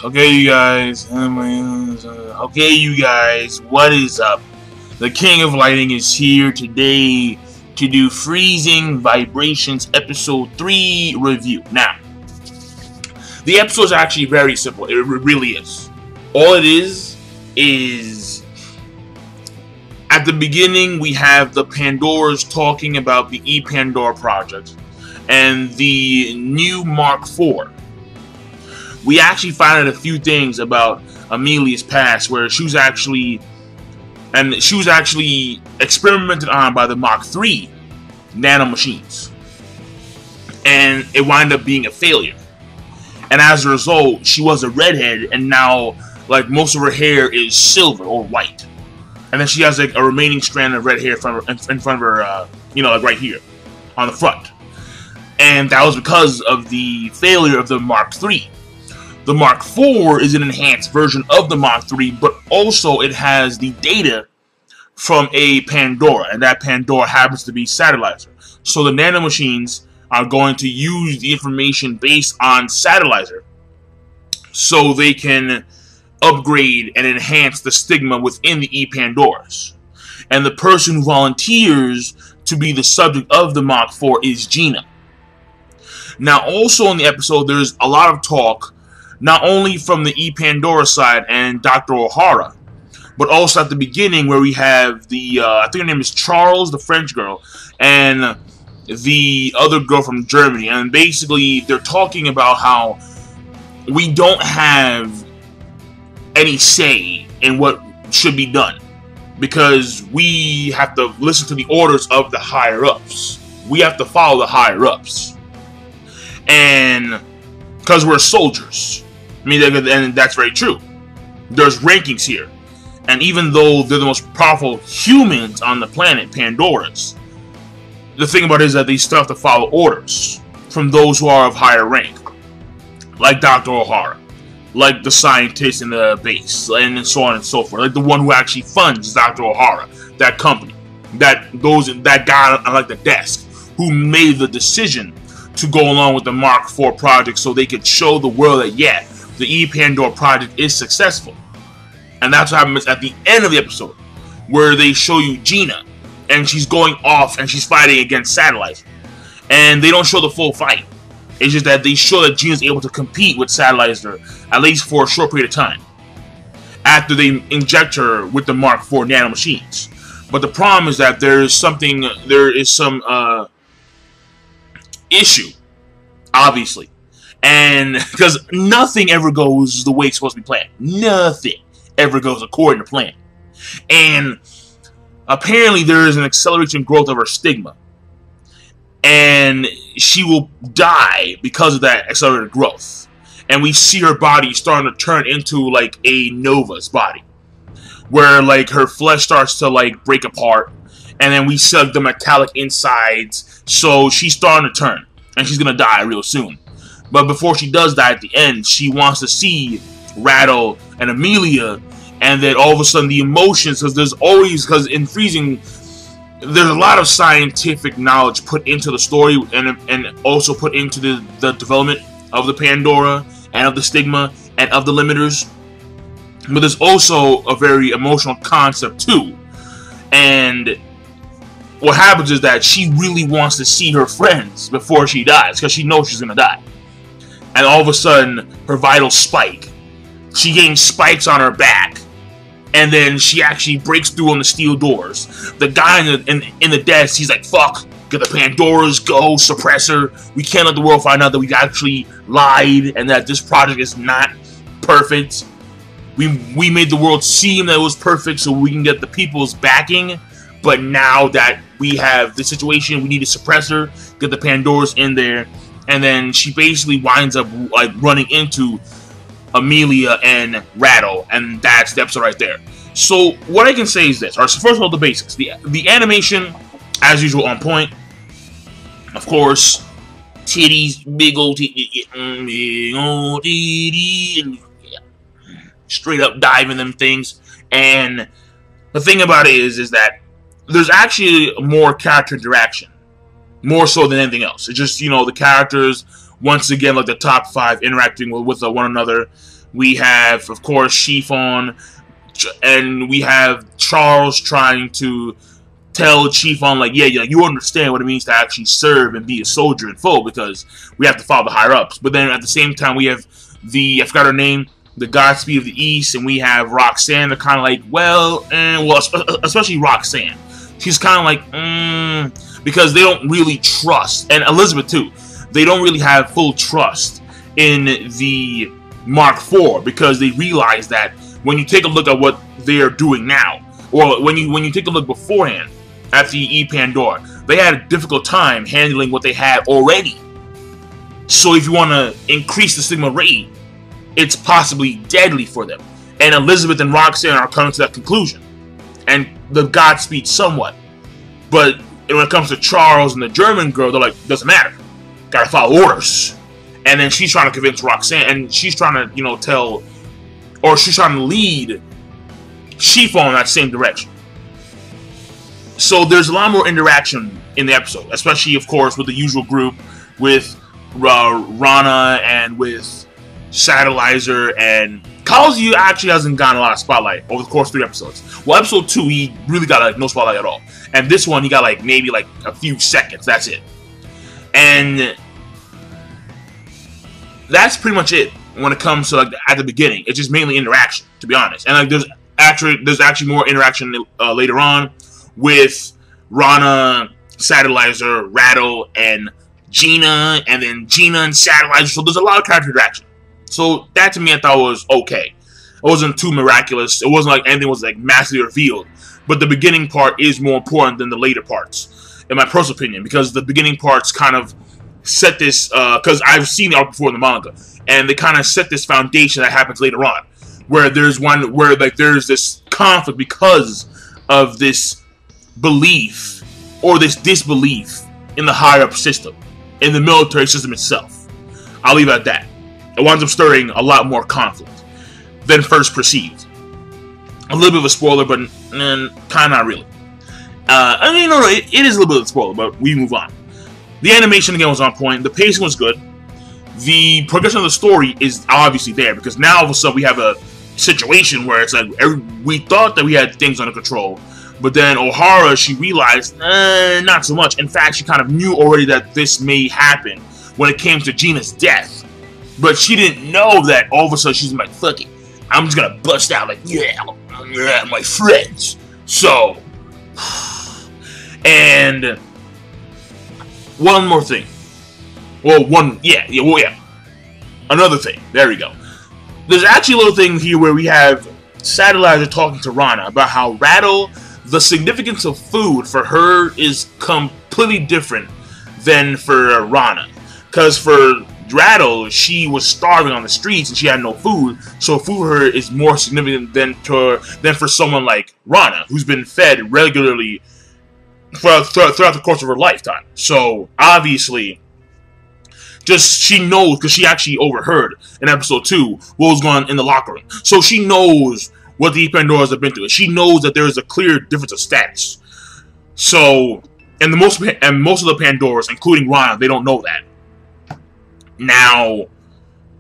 Okay, you guys. Okay, you guys. What is up? The King of Lighting is here today to do Freezing Vibrations Episode 3 review. Now, the episode is actually very simple. It really is. All it is at the beginning we have the Pandoras talking about the E-Pandora project and the new Mark IV. We actually found out a few things about Amelia's past, where she was actually experimented on by the Mark III nanomachines, and it wound up being a failure. And as a result, she was a redhead, and now like most of her hair is silver or white, and then she has like a remaining strand of red hair in front of her, like right here on the front, and that was because of the failure of the Mark III. The Mark IV is an enhanced version of the Mark III, but also it has the data from a Pandora, and that Pandora happens to be Satellizer. So the nanomachines are going to use the information based on Satellizer so they can upgrade and enhance the stigma within the E-Pandoras. And the person who volunteers to be the subject of the Mark IV is Jina. Now, also in the episode, there's a lot of talk not only from the E-Pandora side and Dr. O'Hara, but also at the beginning where we have the, I think her name is Charles, the French girl, and the other girl from Germany. And basically, they're talking about how we don't have any say in what should be done, because we have to listen to the orders of the higher-ups. We have to follow the higher-ups. And because we're soldiers. I mean, and that's very true. There's rankings here. And even though they're the most powerful humans on the planet, Pandoras, the thing about it is that they still have to follow orders from those who are of higher rank. Like Dr. O'Hara. Like the scientist in the base. And so on and so forth. Like the one who actually funds Dr. O'Hara. That company. That guy on like the desk. Who made the decision to go along with the Mark IV project so they could show the world that, yeah, the E-Pandora project is successful. And that's what happens at the end of the episode, where they show you Jina, and she's going off and she's fighting against Satellizer. And they don't show the full fight. It's just that they show that Jina's able to compete with Satellizer, at least for a short period of time, after they inject her with the Mark IV nanomachines. But the problem is that there is some issue, obviously. And because nothing ever goes the way it's supposed to be planned. Nothing ever goes according to plan. And apparently there is an acceleration growth of her stigma. And she will die because of that accelerated growth. And we see her body starting to turn into like a Nova's body, where like her flesh starts to like break apart. And then we see like the metallic insides. So she's starting to turn. And she's going to die real soon. But before she does die at the end, she wants to see Rattle and Amelia. And then all of a sudden the emotions, because in Freezing, there's a lot of scientific knowledge put into the story. And also put into the development of the Pandora and of the stigma and of the limiters. But there's also a very emotional concept too. And what happens is that she really wants to see her friends before she dies, because she knows she's going to die. And all of a sudden, her vitals spike. She gains spikes on her back. And then she actually breaks through on the steel doors. The guy in the desk, he's like, fuck, get the Pandoras, go, suppressor. We can't let the world find out that we actually lied and that this project is not perfect. We made the world seem that it was perfect so we can get the people's backing. But now that we have the situation, we need a suppressor, get the Pandoras in there, and then she basically winds up like running into Amelia and Rattle, and that's the episode right there. So what I can say is this. Alright, so first of all, the basics. The animation, as usual, on point. Of course, titties, big old titties, straight up diving them things. And the thing about it is that there's actually more character interaction, more so than anything else. It's just, the characters once again, like the top 5 interacting with one another. We have, of course, Chiffon, and we have Charles trying to tell Chiffon, like, yeah, you understand what it means to actually serve and be a soldier in full, because we have to follow the higher-ups. But then at the same time, we have I forgot her name, the Godspeed of the East, and we have Roxanne. They're kind of like, well, especially Roxanne. She's kind of like, because they don't really trust, and Elizabeth too, they don't really have full trust in the Mark IV, because they realize that when you take a look at what they're doing now, or when you take a look beforehand at the E-Pandora, they had a difficult time handling what they had already. So if you want to increase the Sigma rate, it's possibly deadly for them. And Elizabeth and Roxanne are coming to that conclusion. And the Godspeed somewhat. But when it comes to Charles and the German girl, they're like, doesn't matter. Gotta follow orders. And then she's trying to convince Roxanne, and she's trying to, she's trying to lead Chiffon in that same direction. So there's a lot more interaction in the episode, especially, of course, with the usual group, with Rana and with Satellizer, and Kazuya actually hasn't gotten a lot of spotlight over the course of 3 episodes. Well, episode 2, he really got like no spotlight at all, and this one he got like maybe like a few seconds. That's it, and that's pretty much it when it comes to like at the beginning. It's just mainly interaction, to be honest, and like there's actually more interaction later on with Rana, Satellizer, Rattle, and Jina, and then Jina and Satellizer. So there's a lot of character interaction. So that to me I thought was okay. It wasn't too miraculous. It wasn't like anything was like massively revealed. But the beginning part is more important than the later parts, in my personal opinion, because the beginning parts kind of set this, because I've seen the art before in the manga, and they kind of set this foundation that happens later on, where there's one where like there's this conflict because of this belief or this disbelief in the higher up system, in the military system itself. I'll leave it at that. It winds up stirring a lot more conflict than first perceived. A little bit of a spoiler, but kind of not really. I mean, no, it is a little bit of a spoiler, but we move on. The animation again was on point. The pacing was good. The progression of the story is obviously there, because now all of a sudden we have a situation where it's like we thought that we had things under control, but then O'Hara, she realized not so much. In fact, she kind of knew already that this may happen when it came to Gina's death, but she didn't know that all of a sudden she's like, fuck it, I'm just gonna bust out like, yeah, my friends. So, and one more thing. Well, another thing. There we go. There's actually a little thing here where we have Satellizer talking to Rana about how Rattle, the significance of food for her is completely different than for Rana. Because for Rattle, she was starving on the streets and she had no food, so food for her is more significant than for someone like Rana, who's been fed regularly throughout the course of her lifetime. So obviously, she knows, because she actually overheard in episode 2 what was going on in the locker room. So she knows what the E-Pandoras have been through. She knows that there is a clear difference of status. So, and most of the Pandoras, including Rana, they don't know that. Now,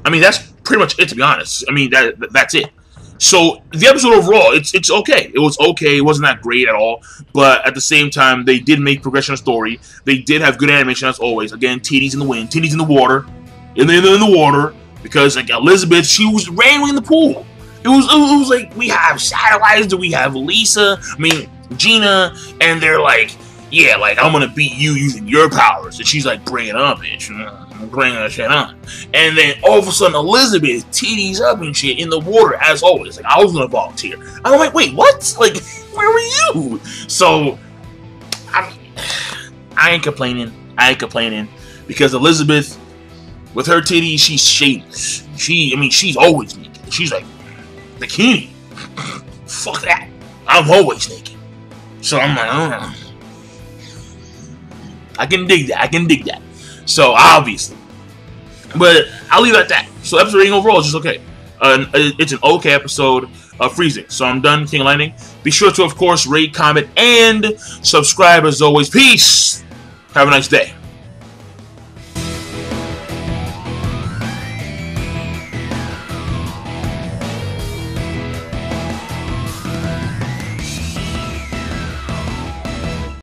I mean, that's pretty much it, to be honest. I mean, that's it. So, the episode overall, it's okay. It was okay. It wasn't that great at all. But at the same time, they did make progression of story. They did have good animation, as always. Again, titties in the wind, titties in the water. In the water. Because, like, Elizabeth, she was randomly in the pool. It was like, we have Satellizer, we have Lisa, Gina, and they're like, yeah, like, I'm gonna beat you using your powers. And she's like, bring it on, bitch. Bring that shit on. And then all of a sudden, Elizabeth titties up and shit in the water, as always. Like, I was gonna volunteer. I'm like, wait, what? Like, where were you? So, I ain't complaining. Because Elizabeth, with her titties, she's shameless. She's always naked. She's like, bikini. Fuck that. I'm always naked. So I'm like, oh. I can dig that. So, obviously. But I'll leave it at that. So, episode rating overall is just okay. It's an okay episode of Freezing. So, I'm done. King of Lightning. Be sure to, of course, rate, comment, and subscribe as always. Peace! Have a nice day.